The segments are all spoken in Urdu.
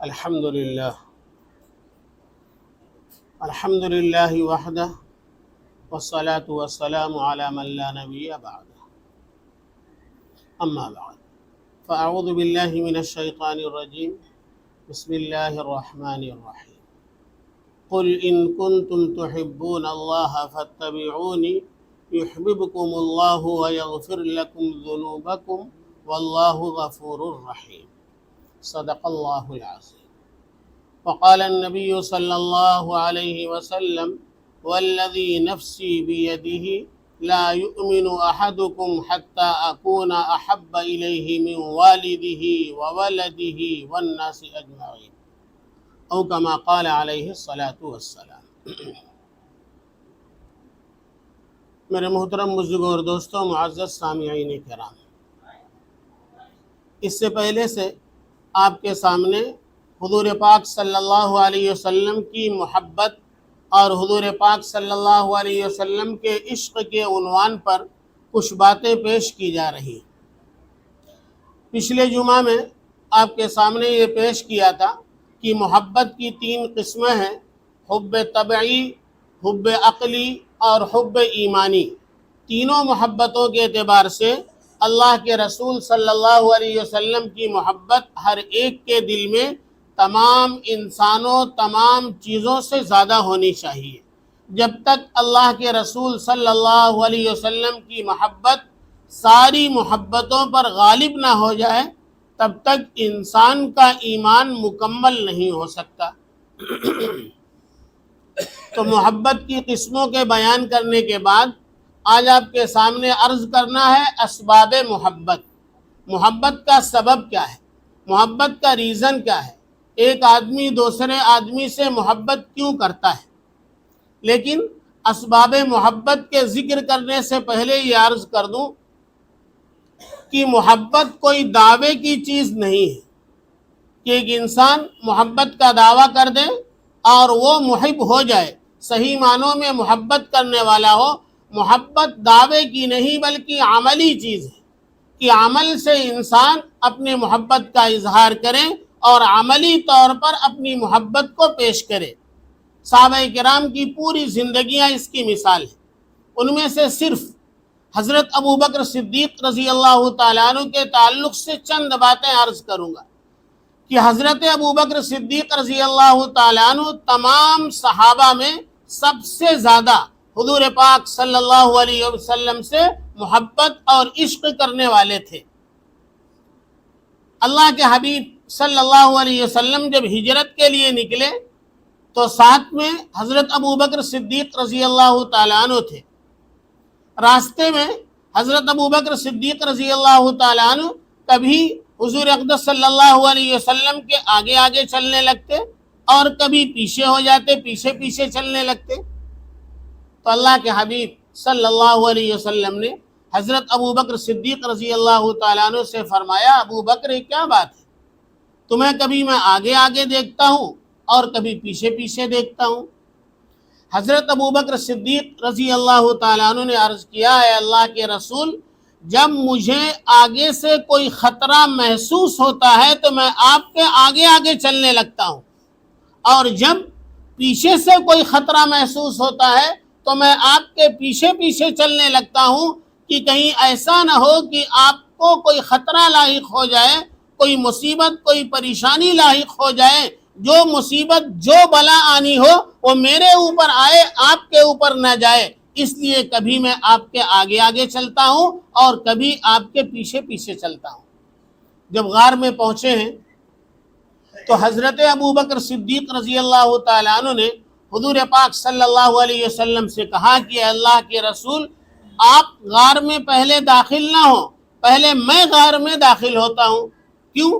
الحمد لله وحده والصلاة والسلام على من لا نبي بعده أما بعد فأعوذ بالله من الشيطان الرجيم بسم الله الرحمن الرحيم قل إن كنتم تحبون الله فاتبعوني يحببكم الله ويغفر لكم ذنوبكم والله غفور رحيم صدق الله العظيم وقال النبي صلى الله عليه وسلم والذي نفسي بيده لا يؤمن أحدكم حتى أكون أحب إليه من والده وولده والناس أجمعين أو كما قال عليه الصلاة والسلام۔ میرے محترم بزرگوں اور دوستوں، معزز سامعین کرام، اس سے پہلے سے آپ کے سامنے حضور پاک صلی اللہ علیہ وسلم کی محبت اور حضور پاک صلی اللہ علیہ وسلم کے عشق کے عنوان پر کچھ باتیں پیش کی جا رہی ہیں۔ پچھلے جمعہ میں آپ کے سامنے یہ پیش کیا تھا کہ محبت کی 3 قسمیں ہیں: حب طبعی، حب عقلی اور حب ایمانی۔ تینوں محبتوں کے اعتبار سے اللہ کے رسول صلی اللہ علیہ وسلم کی محبت ہر ایک کے دل میں تمام انسانوں، تمام چیزوں سے زیادہ ہونی چاہیے۔ جب تک اللہ کے رسول صلی اللہ علیہ وسلم کی محبت ساری محبتوں پر غالب نہ ہو جائے تب تک انسان کا ایمان مکمل نہیں ہو سکتا۔ تو محبت کی قسموں کے بیان کرنے کے بعد آج آپ کے سامنے عرض کرنا ہے اسباب محبت۔ محبت کا سبب کیا ہے؟ محبت کا ریزن کیا ہے؟ ایک آدمی دوسرے آدمی سے محبت کیوں کرتا ہے؟ لیکن اسباب محبت کے ذکر کرنے سے پہلے یہ عرض کر دوں کہ محبت کوئی دعوے کی چیز نہیں ہے کہ ایک انسان محبت کا دعویٰ کر دے اور وہ محب ہو جائے، صحیح معنوں میں محبت کرنے والا ہو۔ محبت دعوے کی نہیں بلکہ عملی چیز ہے کہ عمل سے انسان اپنے محبت کا اظہار کرے اور عملی طور پر اپنی محبت کو پیش کرے۔ صحابہ کرام کی پوری زندگیاں اس کی مثال ہیں۔ ان میں سے صرف حضرت ابوبکر صدیق رضی اللہ تعالیٰ عنہ کے تعلق سے چند باتیں عرض کروں گا کہ حضرت ابوبکر صدیق رضی اللہ تعالیٰ عنہ تمام صحابہ میں سب سے زیادہ حضور پاک صلی اللہ علیہ وسلم سے محبت اور عشق کرنے والے تھے۔ اللہ کے حبیب صلی اللہ علیہ وسلم جب ہجرت کے لیے نکلے تو ساتھ میں حضرت ابوبکر صدیق رضی اللہ تعالیٰ عنہ تھے۔ راستے میں حضرت ابوبکر صدیق رضی اللہ تعالیٰ عنہ کبھی حضور اقدس صلی اللہ علیہ وسلم کے آگے آگے چلنے لگتے اور کبھی پیچھے ہو جاتے، پیچھے پیچھے چلنے لگتے۔ تو اللہ کے حبیب صلی اللہ علیہ وسلم نے حضرت ابوبکر صدیق رضی اللہ تعالیٰ عنہ سے فرمایا، ابوبکر یہ کیا بات ہے؟ تمہیں کبھی میں آگے آگے دیکھتا ہوں اور کبھی پیچھے پیچھے دیکھتا ہوں۔ حضرت ابوبکر صدیق رضی اللہ تعالیٰ عنہ نے عرض کیا، اے اللہ کے رسول، جب مجھے آگے سے کوئی خطرہ محسوس ہوتا ہے تو میں آپ کے آگے آگے چلنے لگتا ہوں، اور جب پیچھے سے کوئی خطرہ محسوس ہوتا ہے تو میں آپ کے پیچھے پیچھے چلنے لگتا ہوں کہ کہیں ایسا نہ ہو کہ آپ کو کوئی خطرہ لاحق ہو جائے، کوئی مصیبت، کوئی پریشانی لاحق ہو جائے، جو مصیبت، جو بلا آنی ہو وہ میرے اوپر آئے، آپ کے اوپر نہ جائے۔ اس لیے کبھی میں آپ کے آگے آگے چلتا ہوں اور کبھی آپ کے پیچھے پیچھے چلتا ہوں۔ جب غار میں پہنچے ہیں تو حضرت ابوبکر صدیق رضی اللہ تعالیٰ عنہ نے حضور پاک صلی اللہ علیہ وسلم سے کہا کہ اللہ کے رسول، آپ غار میں پہلے داخل نہ ہوں، پہلے میں غار میں داخل ہوتا ہوں۔ کیوں؟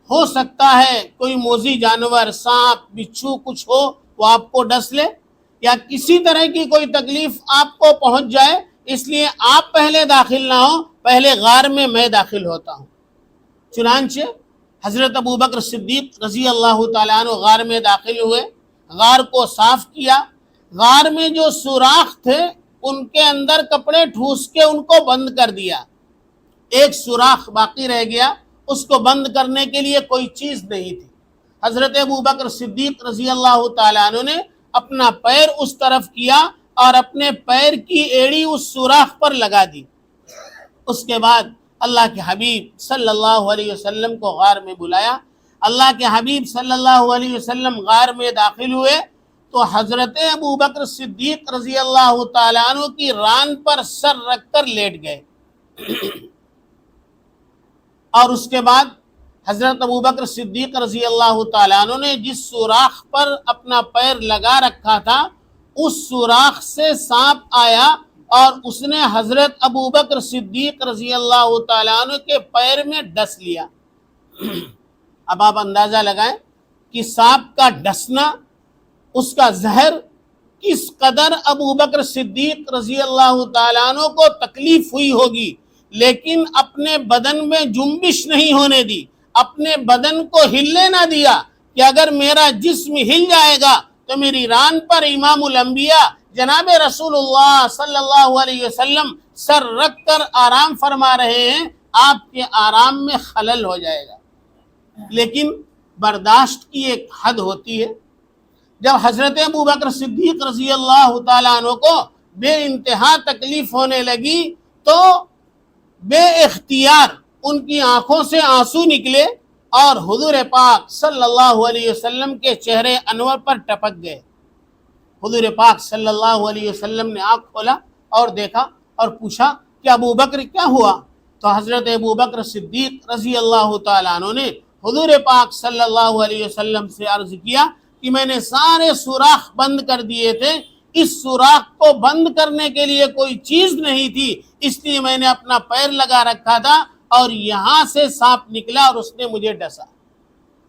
ہو سکتا ہے کوئی موذی جانور، سانپ، بچھو کچھ ہو وہ آپ کو ڈس لے، یا کسی طرح کی کوئی تکلیف آپ کو پہنچ جائے، اس لیے آپ پہلے داخل نہ ہوں، پہلے غار میں میں داخل ہوتا ہوں۔ چنانچہ حضرت ابوبکر صدیق رضی اللہ تعالیٰ عنہ غار میں داخل ہوئے، غار کو صاف کیا، غار میں جو سوراخ تھے ان کے اندر کپڑے ٹھوس کے ان کو بند کر دیا۔ ایک سوراخ باقی رہ گیا، اس کو بند کرنے کے لیے کوئی چیز نہیں تھی۔ حضرت ابو بکر صدیق رضی اللہ تعالیٰ عنہ نے اپنا پیر اس طرف کیا اور اپنے پیر کی ایڑی اس سوراخ پر لگا دی۔ اس کے بعد اللہ کے حبیب صلی اللہ علیہ وسلم کو غار میں بلایا۔ اللہ کے حبیب صلی اللہ علیہ وسلم غار میں داخل ہوئے تو حضرت ابو بکر صدیق رضی اللہ تعالیٰ عنہ کی ران پر سر رکھ کر لیٹ گئے، اور اس کے بعد حضرت ابو بکر صدیق رضی اللہ تعالیٰ عنہ نے جس سوراخ پر اپنا پیر لگا رکھا تھا اس سوراخ سے سانپ آیا اور اس نے حضرت ابو بکر صدیق رضی اللہ تعالیٰ عنہ کے پیر میں ڈس لیا۔ اب آپ اندازہ لگائیں کہ سانپ کا ڈسنا، اس کا زہر کس قدر ابو بکر صدیق رضی اللہ تعالیٰ عنہ کو تکلیف ہوئی ہوگی، لیکن اپنے بدن میں جنبش نہیں ہونے دی، اپنے بدن کو ہلنے نہ دیا کہ اگر میرا جسم ہل جائے گا تو میری ران پر امام الانبیاء جناب رسول اللہ صلی اللہ علیہ وسلم سر رکھ کر آرام فرما رہے ہیں، آپ کے آرام میں خلل ہو جائے گا۔ لیکن برداشت کی ایک حد ہوتی ہے۔ جب حضرت ابو بکر صدیق رضی اللہ تعالیٰ عنہ کو بے انتہا تکلیف ہونے لگی تو بے اختیار ان کی آنکھوں سے آنسو نکلے اور حضور پاک صلی اللہ علیہ وسلم کے چہرے انور پر ٹپک گئے۔ حضور پاک صلی اللہ علیہ وسلم نے آنکھ کھولا اور دیکھا اور پوچھا کہ ابو بکر کیا ہوا؟ تو حضرت ابو بکر صدیق رضی اللہ تعالیٰ عنہ نے حضور پاک صلی اللہ علیہ وسلم سے عرض کیا کہ میں نے سارے سوراخ بند کر دیے تھے، اس سوراخ کو بند کرنے کے لیے کوئی چیز نہیں تھی، اس لیے میں نے اپنا پیر لگا رکھا تھا اور یہاں سے سانپ نکلا اور اس نے مجھے ڈسا۔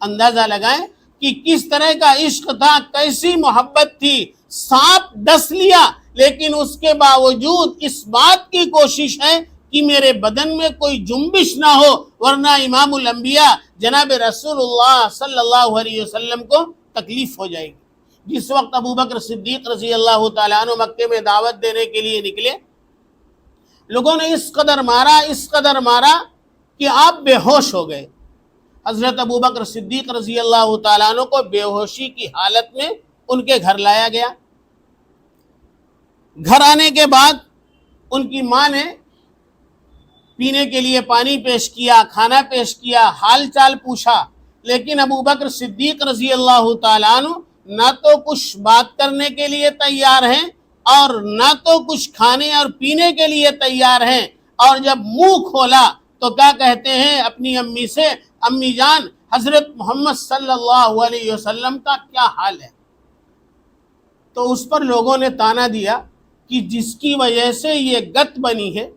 اندازہ لگائیں کہ کس طرح کا عشق تھا، کیسی محبت تھی۔ سانپ ڈس لیا لیکن اس کے باوجود اس بات کی کوشش ہے کہ میرے بدن میں کوئی جنبش نہ ہو، ورنہ امام الانبیاء جناب رسول اللہ صلی اللہ علیہ وسلم کو تکلیف ہو جائے گی۔ جس وقت ابو بکر صدیق رضی اللہ تعالیٰ عنہ مکے میں دعوت دینے کے لیے نکلے، لوگوں نے اس قدر مارا کہ آپ بے ہوش ہو گئے۔ حضرت ابو بکر صدیق رضی اللہ تعالیٰ عنہ کو بے ہوشی کی حالت میں ان کے گھر لایا گیا۔ گھر آنے کے بعد ان کی ماں نے پینے کے لیے پانی پیش کیا، کھانا پیش کیا، حال چال پوچھا، لیکن ابو بکر صدیق رضی اللہ تعالیٰ عنہ نہ تو کچھ بات کرنے کے لیے تیار ہیں اور نہ تو کچھ کھانے اور پینے کے لیے تیار ہیں، اور جب منہ کھولا تو کیا کہتے ہیں اپنی امی سے، امی جان حضرت محمد صلی اللہ علیہ وسلم کا کیا حال ہے؟ تو اس پر لوگوں نے تانا دیا کہ جس کی وجہ سے یہ گت بنی ہے،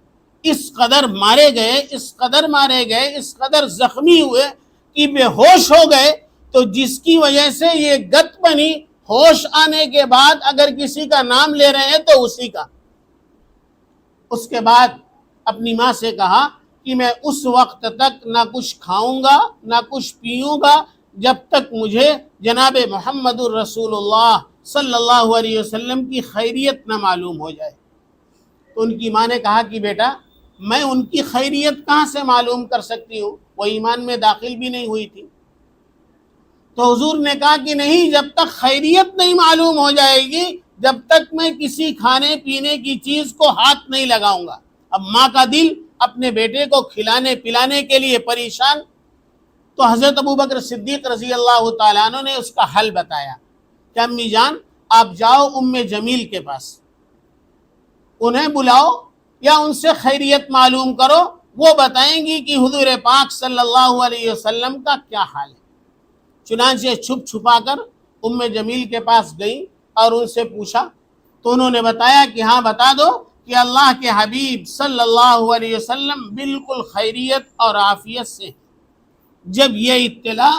اس قدر مارے گئے، اس قدر زخمی ہوئے کہ بے ہوش ہو گئے، تو جس کی وجہ سے یہ گت بنی، ہوش آنے کے بعد اگر کسی کا نام لے رہے ہیں تو اسی کا۔ اس کے بعد اپنی ماں سے کہا کہ میں اس وقت تک نہ کچھ کھاؤں گا نہ کچھ پیوں گا جب تک مجھے جناب محمد الرسول اللہ صلی اللہ علیہ وسلم کی خیریت نہ معلوم ہو جائے۔ تو ان کی ماں نے کہا کہ بیٹا میں ان کی خیریت کہاں سے معلوم کر سکتی ہوں، وہ ایمان میں داخل بھی نہیں ہوئی تھی۔ تو حضور نے کہا کہ نہیں، جب تک خیریت نہیں معلوم ہو جائے گی جب تک میں کسی کھانے پینے کی چیز کو ہاتھ نہیں لگاؤں گا۔ اب ماں کا دل اپنے بیٹے کو کھلانے پلانے کے لیے پریشان، تو حضرت ابو بکر صدیق رضی اللہ تعالیٰ عنہ نے اس کا حل بتایا کہ امی جان آپ جاؤ ام جمیل کے پاس، انہیں بلاؤ یا ان سے خیریت معلوم کرو، وہ بتائیں گی کہ حضور پاک صلی اللہ علیہ وسلم کا کیا حال ہے۔ چنانچہ چھپ چھپا کر ام جمیل کے پاس گئی اور ان سے پوچھا تو انہوں نے بتایا کہ ہاں بتا دو کہ اللہ کے حبیب صلی اللہ علیہ وسلم بالکل خیریت اور عافیت سے۔ جب یہ اطلاع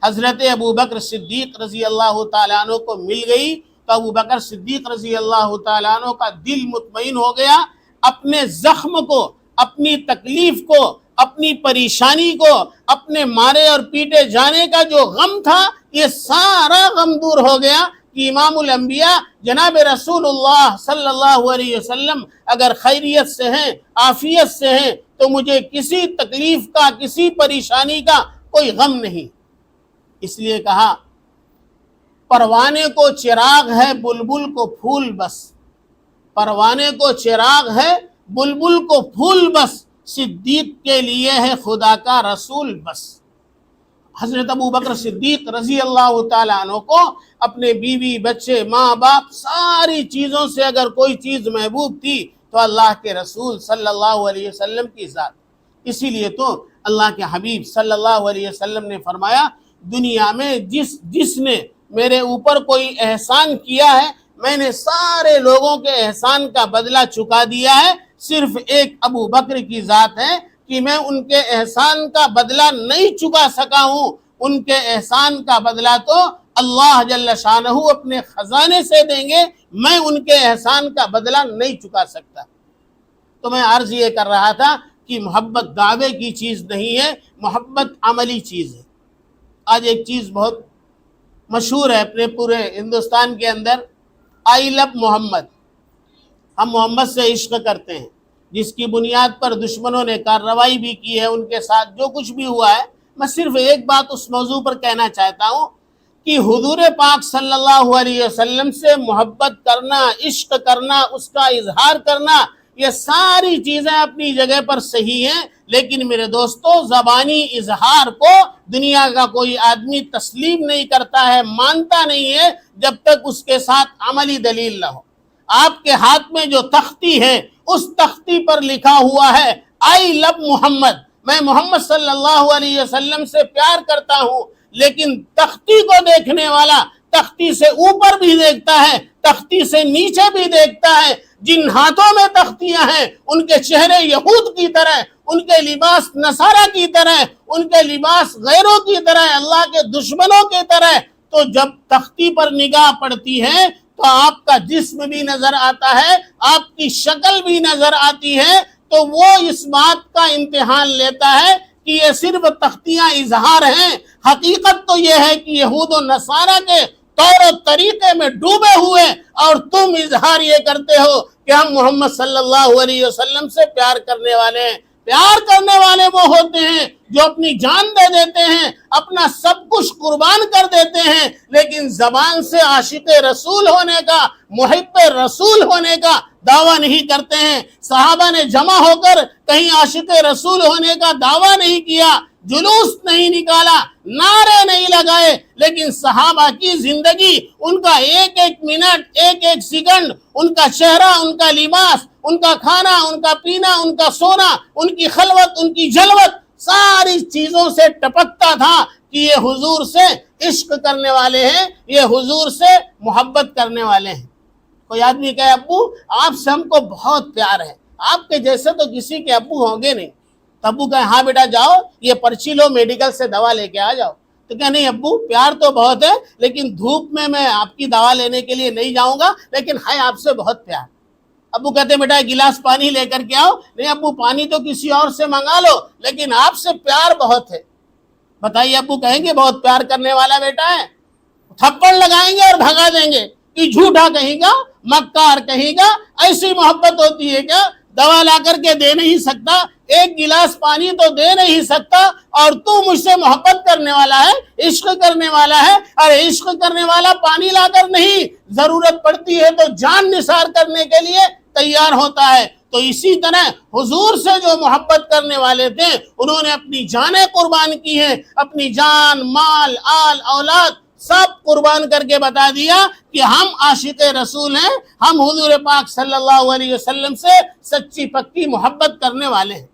حضرت ابو بکر صدیق رضی اللہ تعالیٰ عنہ کو مل گئی تو ابو بکر صدیق رضی اللہ تعالیٰ عنہ کا دل مطمئن ہو گیا، اپنے زخم کو، اپنی تکلیف کو، اپنی پریشانی کو، اپنے مارے اور پیٹے جانے کا جو غم تھا یہ سارا غم دور ہو گیا کہ امام الانبیاء جناب رسول اللہ صلی اللہ علیہ وسلم اگر خیریت سے ہیں، عافیت سے ہیں تو مجھے کسی تکلیف کا، کسی پریشانی کا کوئی غم نہیں۔ اس لیے کہا پروانے کو چراغ ہے بلبل کو پھول بس، پروانے کو چراغ ہے بلبل کو پھول بس، صدیق کے لیے ہے خدا کا رسول بس۔ حضرت ابو بکر صدیق رضی اللہ تعالیٰ عنہ کو اپنے بیوی بچے ماں باپ ساری چیزوں سے اگر کوئی چیز محبوب تھی تو اللہ کے رسول صلی اللہ علیہ وسلم کی ذات۔ اسی لیے تو اللہ کے حبیب صلی اللہ علیہ وسلم نے فرمایا دنیا میں جس نے میرے اوپر کوئی احسان کیا ہے میں نے سارے لوگوں کے احسان کا بدلہ چکا دیا ہے، صرف ایک ابو بکر کی ذات ہے کہ میں ان کے احسان کا بدلہ نہیں چکا سکا ہوں، ان کے احسان کا بدلہ تو اللہ جل شانہ اپنے خزانے سے دیں گے، میں ان کے احسان کا بدلہ نہیں چکا سکتا۔ تو میں عرض یہ کر رہا تھا کہ محبت دعوے کی چیز نہیں ہے، محبت عملی چیز ہے۔ آج ایک چیز بہت مشہور ہے اپنے پورے ہندوستان کے اندر، آئی لو محمد، ہم محمد سے عشق کرتے ہیں، جس کی بنیاد پر دشمنوں نے کارروائی بھی کی ہے، ان کے ساتھ جو کچھ بھی ہوا ہے۔ میں صرف ایک بات اس موضوع پر کہنا چاہتا ہوں کہ حضور پاک صلی اللہ علیہ وسلم سے محبت کرنا، عشق کرنا، اس کا اظہار کرنا، یہ ساری چیزیں اپنی جگہ پر صحیح ہیں، لیکن میرے دوستو زبانی اظہار کو دنیا کا کوئی آدمی تسلیم نہیں کرتا ہے، مانتا نہیں ہے جب تک اس کے ساتھ عملی دلیل نہ ہو۔ آپ کے ہاتھ میں جو تختی ہے اس تختی پر لکھا ہوا ہے آئی لو محمد، میں محمد صلی اللہ علیہ وسلم سے پیار کرتا ہوں، لیکن تختی کو دیکھنے والا تختی سے اوپر بھی دیکھتا ہے، تختی سے نیچے بھی دیکھتا ہے۔ جن ہاتھوں میں تختیاں ہیں ان کے چہرے یہود کی طرح، ان کے لباس نصارہ کی طرح، ان کے لباس غیروں کی طرح، اللہ کے دشمنوں کی طرح۔ تو جب تختی پر نگاہ پڑتی ہے تو آپ کا جسم بھی نظر آتا ہے، آپ کی شکل بھی نظر آتی ہے، تو وہ اس بات کا امتحان لیتا ہے کہ یہ صرف تختیاں اظہار ہیں، حقیقت تو یہ ہے کہ یہود و نصارہ کے طور و طریقے میں ڈوبے ہوئے، اور تم اظہار یہ کرتے ہو کہ ہم محمد صلی اللہ علیہ وسلم سے پیار کرنے والے ہیں۔ پیار کرنے والے وہ ہوتے ہیں جو اپنی جان دے دیتے ہیں، اپنا سب کچھ قربان کر دیتے ہیں، لیکن زبان سے عاشق رسول ہونے کا، محب رسول ہونے کا دعویٰ نہیں کرتے ہیں۔ صحابہ نے جمع ہو کر کہیں عاشق رسول ہونے کا دعویٰ نہیں کیا، جلوس نہیں نکالا، نعرے نہیں لگائے، لیکن صحابہ کی زندگی، ان کا ایک ایک منٹ، ایک ایک سیکنڈ، ان کا چہرہ، ان کا لباس، ان کا کھانا، ان کا پینا، ان کا سونا، ان کی خلوت، ان کی جلوت، ساری چیزوں سے ٹپکتا تھا کہ یہ حضور سے عشق کرنے والے ہیں، یہ حضور سے محبت کرنے والے ہیں۔ کوئی آدمی کہے ابو آپ سے ہم کو بہت پیار ہے، آپ کے جیسے تو کسی کے ابو ہوں گے نہیں، تو ابو کہے ہاں بیٹا جاؤ یہ پرچی لو، میڈیکل سے دوا لے کے آ جاؤ۔ تو کہ نہیں ابو پیار تو بہت ہے، لیکن دھوپ میں آپ کی دوا لینے کے لیے نہیں جاؤں گا، لیکن ہے آپ سے بہت پیار۔ ابو کہتے بیٹا ایک گلاس پانی لے کر کے آؤ، نہیں ابو پانی تو کسی اور سے منگا لو، لیکن آپ سے پیار بہت ہے۔ بتائیے ابو کہیں گے بہت پیار کرنے والا بیٹا ہے؟ تھپڑ لگائیں گے اور بھگا دیں گے کہ جھوٹا کہیں گا، مکار کہیں گا، ایسی محبت ہوتی ہے کیا؟ دوا لا کر کے دے نہیں سکتا، ایک گلاس پانی تو دے نہیں سکتا، اور تو مجھ سے محبت کرنے والا ہے، عشق کرنے والا ہے، اور عشق کرنے والا پانی لا کر نہیں، ضرورت پڑتی ہے تو جان نثار کرنے کے لیے تیار ہوتا ہے۔ تو اسی طرح حضور سے جو محبت کرنے والے تھے انہوں نے اپنی جانیں قربان کی ہیں، اپنی جان، مال، آل، اولاد سب قربان کر کے بتا دیا کہ ہم عاشق رسول ہیں، ہم حضور پاک صلی اللہ علیہ وسلم سے سچی پکی محبت کرنے والے ہیں۔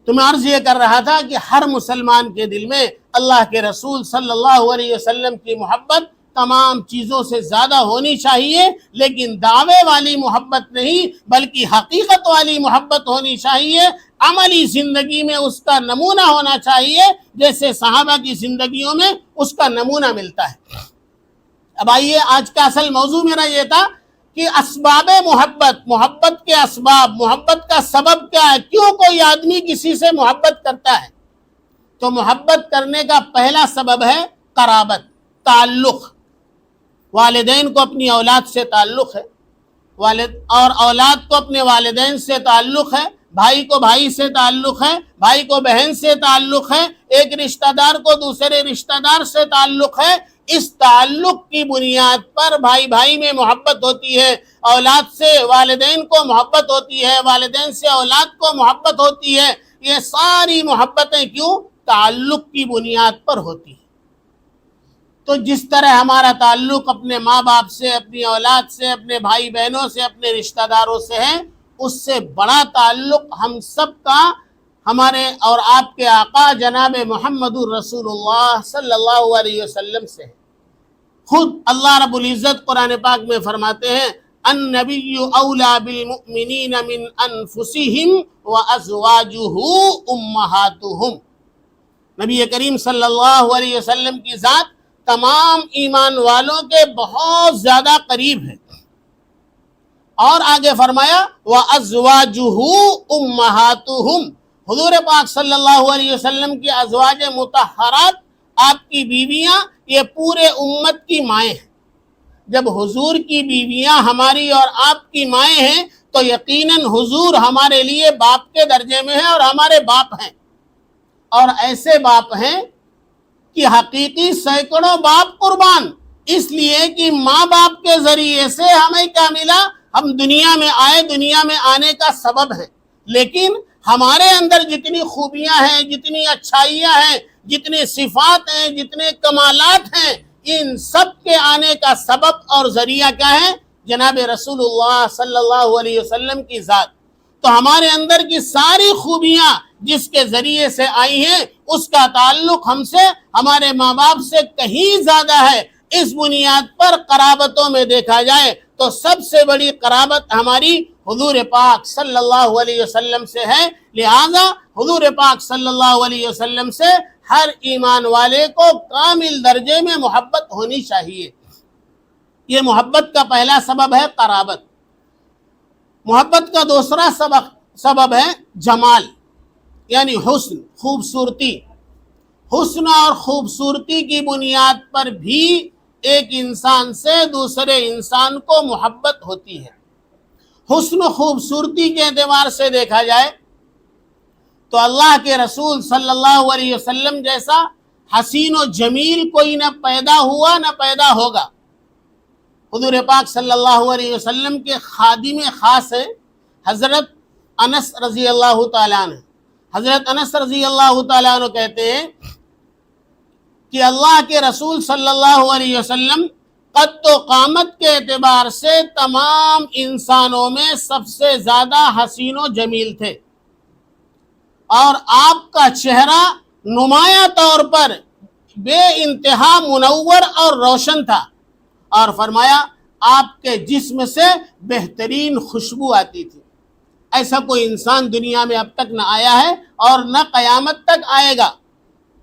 تو میں عرض یہ کر رہا تھا کہ ہر مسلمان کے دل میں اللہ کے رسول صلی اللہ علیہ وسلم کی محبت تمام چیزوں سے زیادہ ہونی چاہیے، لیکن دعوے والی محبت نہیں بلکہ حقیقت والی محبت ہونی چاہیے، عملی زندگی میں اس کا نمونہ ہونا چاہیے، جیسے صحابہ کی زندگیوں میں اس کا نمونہ ملتا ہے۔ اب آئیے آج کا اصل موضوع میرا یہ تھا کہ اسباب محبت کے اسباب، محبت کا سبب کیا ہے، کیوں کوئی آدمی کسی سے محبت کرتا ہے؟ تو محبت کرنے کا پہلا سبب ہے قرابت، تعلق۔ والدین کو اپنی اولاد سے تعلق ہے، اور اولاد کو اپنے والدین سے تعلق ہے، بھائی کو بھائی سے تعلق ہے، بھائی کو بہن سے تعلق ہے، ایک رشتہ دار کو دوسرے رشتہ دار سے تعلق ہے، اس تعلق کی بنیاد پر بھائی بھائی میں محبت ہوتی ہے، اولاد سے والدین کو محبت ہوتی ہے، والدین سے اولاد کو محبت ہوتی ہے۔ یہ ساری محبتیں کیوں؟ تعلق کی بنیاد پر ہوتی ہیں۔ تو جس طرح ہمارا تعلق اپنے ماں باپ سے، اپنی اولاد سے، اپنے بھائی بہنوں سے، اپنے رشتہ داروں سے ہے، اس سے بڑا تعلق ہم سب کا ہمارے اور آپ کے آقا جناب محمد الرسول اللہ صلی اللہ علیہ وسلم سے ہے۔ خود اللہ رب العزت قرآن پاک میں فرماتے ہیں النبی اولی بالمؤمنین من انفسہم وازواجہ امہاتہم۔ نبی کریم صلی اللہ علیہ وسلم کی ذات تمام ایمان والوں کے بہت زیادہ قریب ہے، اور آگے فرمایا وَأَزْوَاجُهُ أُمَّهَاتُهُمْ، حضور پاک صلی اللہ علیہ وسلم کی ازواج مطہرات، آپ کی بیویاں، یہ پورے امت کی مائیں ہیں۔ جب حضور کی بیویاں ہماری اور آپ کی مائیں ہیں تو یقیناً حضور ہمارے لیے باپ کے درجے میں ہیں، اور ہمارے باپ ہیں، اور ایسے باپ ہیں کہ حقیقی سینکڑوں باپ قربان، اس لیے کہ ماں باپ کے ذریعے سے ہمیں کیا ملا؟ ہم دنیا میں آئے، دنیا میں آنے کا سبب ہے، لیکن ہمارے اندر جتنی خوبیاں ہیں، جتنی اچھائیاں ہیں، جتنے صفات ہیں، جتنے کمالات ہیں، ان سب کے آنے کا سبب اور ذریعہ کیا ہے؟ جناب رسول اللہ صلی اللہ علیہ وسلم کی ذات۔ تو ہمارے اندر کی ساری خوبیاں جس کے ذریعے سے آئی ہیں، اس کا تعلق ہم سے، ہمارے ماں باپ سے کہیں زیادہ ہے۔ اس بنیاد پر قرابتوں میں دیکھا جائے تو سب سے بڑی قرابت ہماری حضور پاک صلی اللہ علیہ وسلم سے ہے، لہذا حضور پاک صلی اللہ علیہ وسلم سے ہر ایمان والے کو کامل درجے میں محبت ہونی چاہیے۔ یہ محبت کا پہلا سبب ہے قرابت۔ محبت کا دوسرا سبب ہے جمال، یعنی حسن، خوبصورتی۔ حسن اور خوبصورتی کی بنیاد پر بھی ایک انسان سے دوسرے انسان کو محبت ہوتی ہے۔ حسن و خوبصورتی کے اعتبار سے دیکھا جائے تو اللہ کے رسول صلی اللہ علیہ وسلم جیسا حسین و جمیل کوئی نہ پیدا ہوا نہ پیدا ہوگا۔ حضور پاک صلی اللہ علیہ وسلم کے خادم خاص ہیں حضرت انس رضی اللہ تعالیٰ عنہ۔ حضرت انس رضی اللہ تعالیٰ عنہ کہتے ہیں کہ اللہ کے رسول صلی اللہ علیہ وسلم قد و قامت کے اعتبار سے تمام انسانوں میں سب سے زیادہ حسین و جمیل تھے، اور آپ کا چہرہ نمایاں طور پر بے انتہا منور اور روشن تھا، اور فرمایا آپ کے جسم سے بہترین خوشبو آتی تھی۔ ایسا کوئی انسان دنیا میں اب تک نہ آیا ہے اور نہ قیامت تک آئے گا۔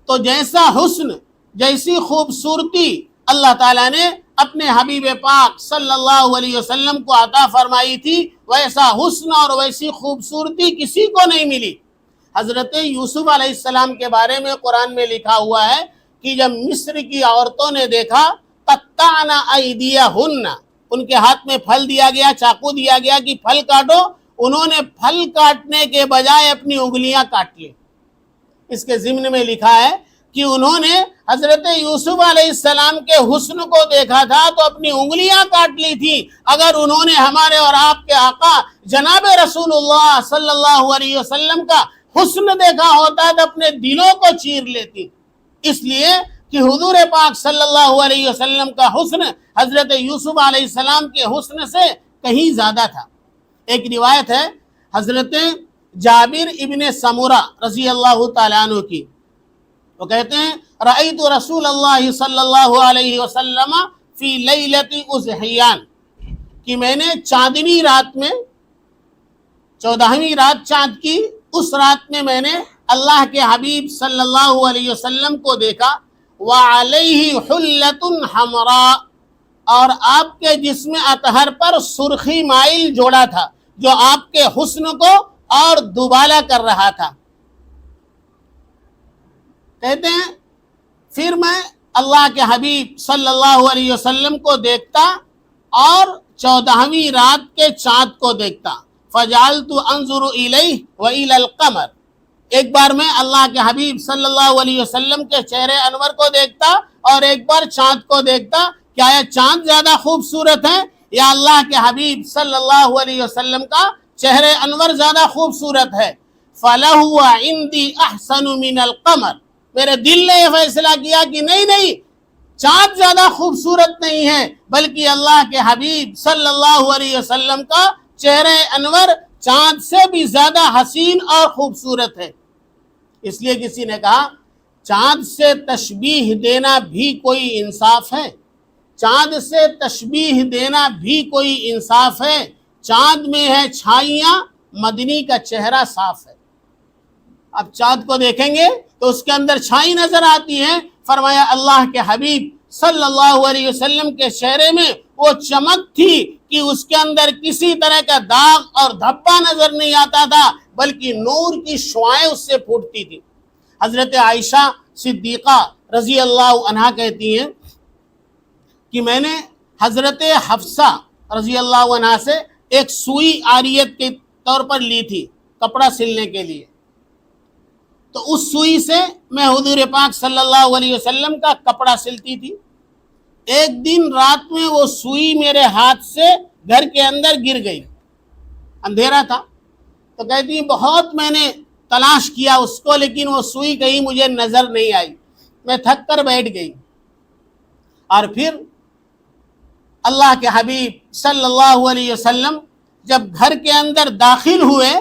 تو جیسا حسن، جیسی خوبصورتی اللہ تعالیٰ نے اپنے حبیب پاک صلی اللہ علیہ وسلم کو عطا فرمائی تھی، ویسا حسن اور ویسی خوبصورتی کسی کو نہیں ملی۔ حضرت یوسف علیہ السلام کے بارے میں قرآن میں لکھا ہوا ہے کہ جب مصر کی عورتوں نے دیکھا قطعنا ایدیہن، ان کے ہاتھ میں پھل دیا گیا، چاقو دیا گیا کہ پھل کاٹو، انہوں نے پھل کاٹنے کے بجائے اپنی انگلیاں کاٹ لی۔ اس کے ضمن میں لکھا ہے کہ انہوں نے حضرت یوسف علیہ السلام کے حسن کو دیکھا تھا تو اپنی انگلیاں کاٹ لی تھی۔ اگر انہوں نے ہمارے اور آپ کے آقا جناب رسول اللہ صلی اللہ علیہ وسلم کا حسن دیکھا ہوتا تو اپنے دلوں کو چیر لیتی، اس لیے کہ حضور پاک صلی اللہ علیہ وسلم کا حسن حضرت یوسف علیہ السلام کے حسن سے کہیں زیادہ تھا۔ ایک روایت ہے حضرت جابر ابن سمرہ رضی اللہ تعالیٰ عنہ کی، وہ کہتے ہیں رأیت رسول اللہ صلی اللہ علیہ وسلم فی لیلۃ اضحیان، کہ میں نے چاندنی رات میں، 14ویں رات چاند کی، اس رات میں نے اللہ کے حبیب صلی اللہ علیہ وسلم کو دیکھا، وعلیہ حلۃ حمراء، اور آپ کے جسم اطہر پر سرخی مائل جوڑا تھا جو آپ کے حسن کو اور دوبالا کر رہا تھا۔ کہتے ہیں پھر میں اللہ کے حبیب صلی اللہ علیہ وسلم کو دیکھتا اور 14ویں رات کے چاند کو دیکھتا، فجعلت انظر الیہ والی القمر، ایک بار میں اللہ کے حبیب صلی اللہ علیہ وسلم کے چہرے انور کو دیکھتا اور ایک بار چاند کو دیکھتا، کیا یہ چاند زیادہ خوبصورت ہے یا اللہ کے حبیب صلی اللہ علیہ وسلم کا چہرے انور زیادہ خوبصورت ہے؟ فَلَهُوَ عِنْدِي أَحْسَنُ مِنَ الْقَمَرِ، میرے دل نے یہ فیصلہ کیا کہ نہیں، چاند زیادہ خوبصورت نہیں ہے، بلکہ اللہ کے حبیب صلی اللہ علیہ وسلم کا چہرے انور چاند سے بھی زیادہ حسین اور خوبصورت ہے۔ اس لیے کسی نے کہا چاند سے تشبیہ دینا بھی کوئی انصاف ہے؟ چاند سے تشبیہ دینا بھی کوئی انصاف ہے؟ چاند میں ہے چھائیاں، مدنی کا چہرہ صاف ہے۔ اب چاند کو دیکھیں گے تو اس کے اندر چھائی نظر آتی ہے، فرمایا اللہ کے حبیب صلی اللہ علیہ وسلم کے چہرے میں وہ چمک تھی کہ اس کے اندر کسی طرح کا داغ اور دھبا نظر نہیں آتا تھا، بلکہ نور کی شعاعیں اس سے پھوٹتی تھی۔ حضرت عائشہ صدیقہ رضی اللہ عنہا کہتی ہیں کہ میں نے حضرت حفصہ رضی اللہ عنہا سے ایک سوئی عاریت کے طور پر لی تھی کپڑا سلنے کے لیے، تو اس سوئی سے میں حضور پاک صلی اللہ علیہ وسلم کا کپڑا سلتی تھی۔ ایک دن رات میں وہ سوئی میرے ہاتھ سے گھر کے اندر گر گئی، اندھیرا تھا، تو کہتی ہیں بہت میں نے تلاش کیا اس کو، لیکن وہ سوئی کہیں مجھے نظر نہیں آئی، میں تھک کر بیٹھ گئی۔ اور پھر اللہ کے حبیب صلی اللہ علیہ وسلم جب گھر کے اندر داخل ہوئے،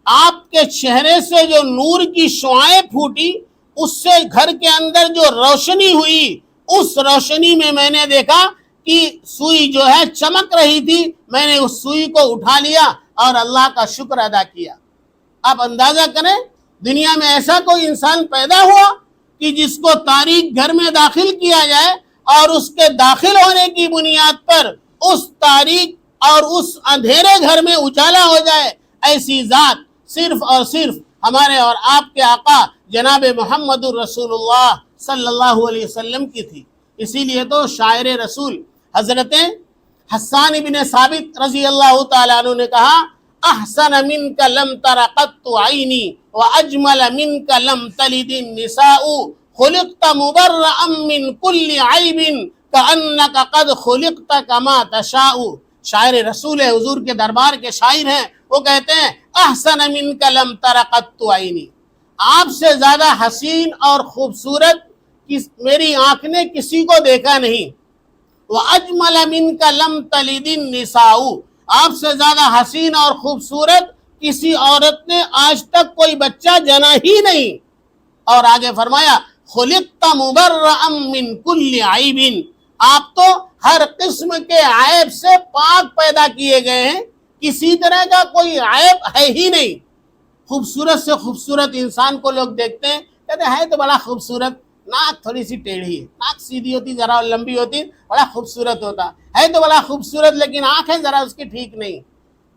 آپ کے چہرے سے جو نور کی شعاعیں پھوٹی، اس سے گھر کے اندر جو روشنی ہوئی، اس روشنی میں نے دیکھا کہ سوئی جو ہے چمک رہی تھی، میں نے اس سوئی کو اٹھا لیا اور اللہ کا شکر ادا کیا۔ آپ اندازہ کریں دنیا میں ایسا کوئی انسان پیدا ہوا کہ جس کو تاریک گھر میں داخل کیا جائے اور اس کے داخل ہونے کی بنیاد پر اس تاریک اور اس اندھیرے گھر میں اجالا ہو جائے؟ ایسی ذات صرف اور صرف ہمارے اور آپ کے آقا جناب محمد الرسول اللہ صلی اللہ علیہ وسلم کی تھی۔ اسی لیے تو شاعر رسول حضرت حسان بن ثابت رضی اللہ تعالیٰ عنہ نے کہا احسن منک لم تر قط عینی واجمل منک لم تلد النساء خلقت مبرئا من کل عیب کانک قد خلقت کما تشاء۔ شاعر رسول ہے، حضور کے دربار کے شاعر ہیں، وہ کہتے ہیں احسن منک لم تر قط عینی، آپ سے زیادہ حسین اور خوبصورت میری آنکھ نے کسی کو دیکھا نہیں۔ وَأَجْمَلَ مِنْكَ لَمْ تَلِدِ النِّسَاءُ، آپ سے زیادہ حسین اور خوبصورت کسی عورت نے آج تک کوئی بچہ جنا ہی نہیں۔ اور آگے فرمایا خُلِقْتَ مُبَرَّأً مِّن كُلِّ عَيْبٍ، آپ تو ہر قسم کے عیب سے پاک پیدا کیے گئے ہیں، کسی طرح کا کوئی عیب ہے ہی نہیں۔ خوبصورت سے خوبصورت انسان کو لوگ دیکھتے ہیں، کہتے ہیں ہے تو بڑا خوبصورت، ناک تھوڑی سی ٹیڑھی ہے، ناک سیدھی ہوتی ذرا لمبی ہوتی بڑا خوبصورت ہوتا ہے تو بڑا خوبصورت، لیکن آنکھیں ذرا اس کی ٹھیک نہیں۔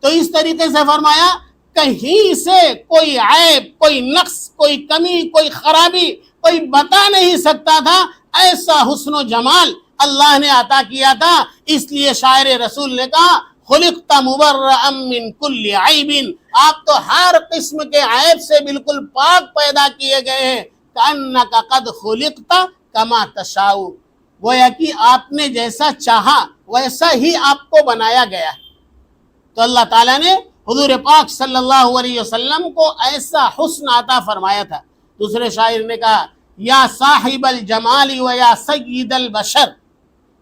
تو اس طریقے سے فرمایا کہیں سے کوئی عیب، کوئی نقص، کوئی کمی، کوئی خرابی کوئی بتا نہیں سکتا تھا، ایسا حسن و جمال اللہ نے عطا کیا تھا۔ اس لیے شاعر رسول نے کہا خلقت مبرئا من کل عیب، آپ تو ہر قسم کے عیب سے بالکل پاک پیدا کیے گئے ہیں۔ کأنک قد خلقت کما تشاء، گویا کہ آپ نے جیسا چاہا ویسا ہی آپ کو بنایا گیا ہے۔ تو اللہ تعالیٰ نے حضور پاک صلی اللہ علیہ وسلم کو ایسا حسن عطا فرمایا تھا۔ دوسرے شاعر نے کہا یا صاحب الجمال و یا سید البشر،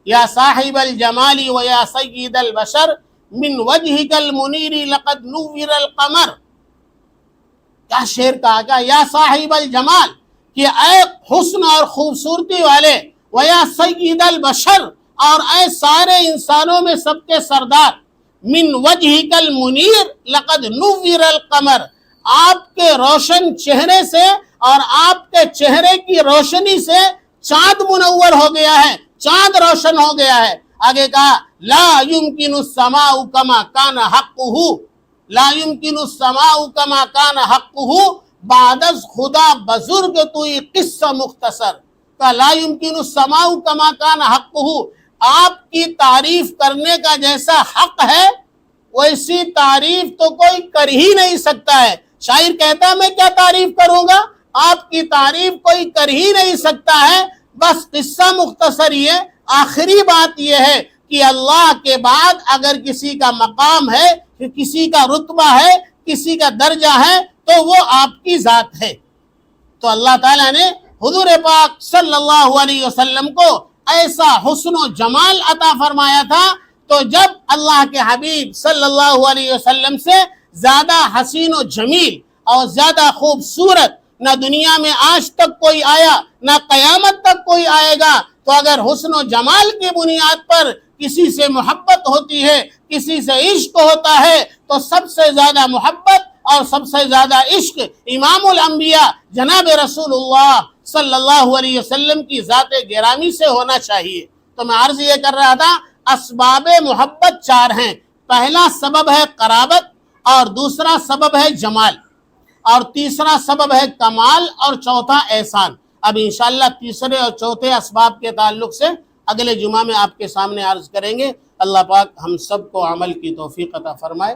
یا صاحب الجمال و یا سید البشر من وجهک المنیر لقد نور القمر۔ کیا شعر کہا گیا، یا صاحب الجمال، کہ اے حسن اور خوبصورتی والے، و یا سید البشر، اور اے سارے انسانوں میں سب کے سردار، من وجهک المنیر لقد نور القمر، آپ کے روشن چہرے سے اور آپ کے چہرے کی روشنی سے چاند منور ہو گیا ہے، چاند روشن ہو گیا ہے۔ آگے کہا لا يمكن السماء كما كان حقه، لا يمكن السماء كما كان حقه بعد از خدا بزرگ توئی قصہ مختصر، کہ لا يمكن السماء كما كان حقه، آپ کی تعریف کرنے کا جیسا حق ہے ویسی تعریف تو کوئی کر ہی نہیں سکتا ہے۔ شاعر کہتا میں کیا تعریف کروں گا، آپ کی تعریف کوئی کر ہی نہیں سکتا ہے۔ بس قصہ مختصر یہ، آخری بات یہ ہے کہ اللہ کے بعد اگر کسی کا مقام ہے، کسی کا رتبہ ہے، کسی کا درجہ ہے تو وہ آپ کی ذات ہے۔ تو اللہ تعالیٰ نے حضور پاک صلی اللہ علیہ وسلم کو ایسا حسن و جمال عطا فرمایا تھا، تو جب اللہ کے حبیب صلی اللہ علیہ وسلم سے زیادہ حسین و جمیل اور زیادہ خوبصورت نہ دنیا میں آج تک کوئی آیا، نہ قیامت تک کوئی آئے گا، تو اگر حسن و جمال کی بنیاد پر کسی سے محبت ہوتی ہے، کسی سے عشق ہوتا ہے، تو سب سے زیادہ محبت اور سب سے زیادہ عشق امام الانبیاء جناب رسول اللہ صلی اللہ علیہ وسلم کی ذات گرامی سے ہونا چاہیے۔ تو میں عرض یہ کر رہا تھا، اسباب محبت 4 ہیں۔ پہلا سبب ہے قرابت، اور دوسرا سبب ہے جمال، اور تیسرا سبب ہے کمال، اور چوتھا احسان۔ اب انشاءاللہ تیسرے اور چوتھے اسباب کے تعلق سے اگلے جمعہ میں آپ کے سامنے عرض کریں گے۔ اللہ پاک ہم سب کو عمل کی توفیق عطا فرمائے۔